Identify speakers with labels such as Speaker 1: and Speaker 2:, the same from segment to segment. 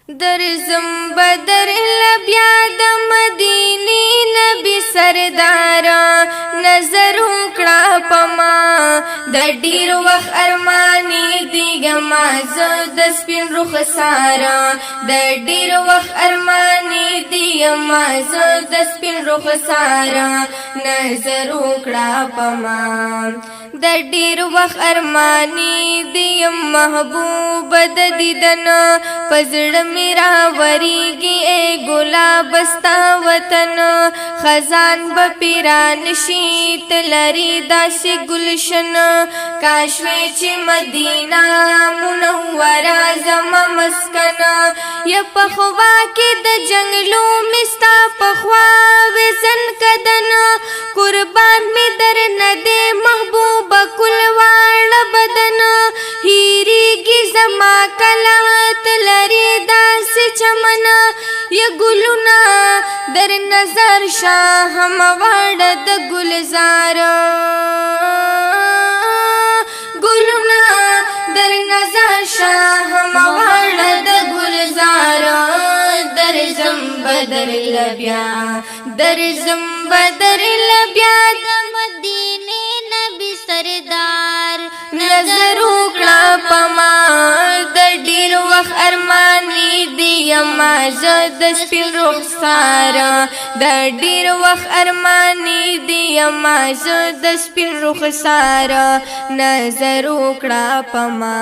Speaker 1: درزم بدر لبیا د مدینی نبی سردارا نظر وکړه پما د ډیر وخت ارمانی دیګما زه د سپین رخ سارا د ډیر وخت ارمانی دیګما زه د سپین رخ سارا نظر وکړه پما د ډیر وخت ارمانی دی محبوب د دیدن فزړ میرا وریږي اے ګلاب ستا وطن خزان به پیران شي تلری داسې گلشن کاشوي چې مدینه منوره زما مسکن یا پخوا کې د جنگلو مستا پخوا وزن کدن قربان می در نده محبوب کل واړه بدن هیریږي زما کلات لري داسې چمن یا ګلونه در نظر شاه هم واړه د ګلزار ګلونه در نظر شاه هم واړه د ګلزار درزم بدر لبیا درزم بدر لبیا د مدینه نبی سردار نظر وکړه پما د ډیر وخت ارمانی دی ما زه د سپین رخسار د ډیر وخت ارمانی دی ما زه د سپین رخسار نظر وکړه پما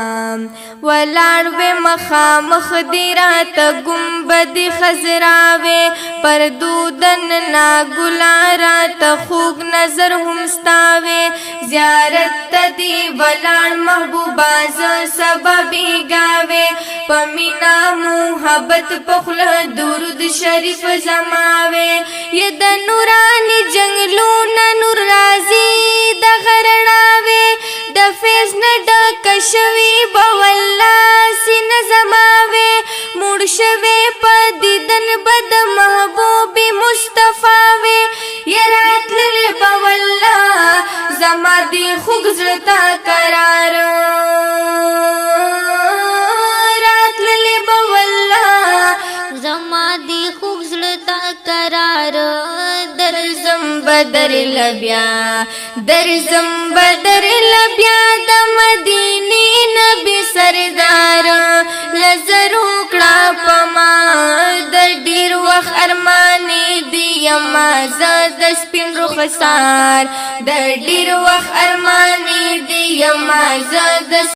Speaker 1: ولاړ و مخامخ دی رات گنبد خضراوي پر دودن نا ګلارات خوږ نظر هم ستاوي زیارت تدی ولاړ محبوبا ز سببی گاوي پمینا محبت پخله درود شریف زماوي ی د نورانی جنگلونه نور رازي د غرناوي د فیض نه ډک شوي بوالله سین زماوي مړ شوي په دیدن بد محبوب مصطفی وي ی راتللی بوالله زما دی خوږ زړه تا قرار راتللی بوالله زما دی خوږ زړه تا قرار درزم بدر لبیا درزم بدر لبیا د مدینی نبی سردار نظر وکړه پما د ډیر وخت ارمانی دی ما زه د سپین رخسار د ډیر وخت ارمانی دی ما زه د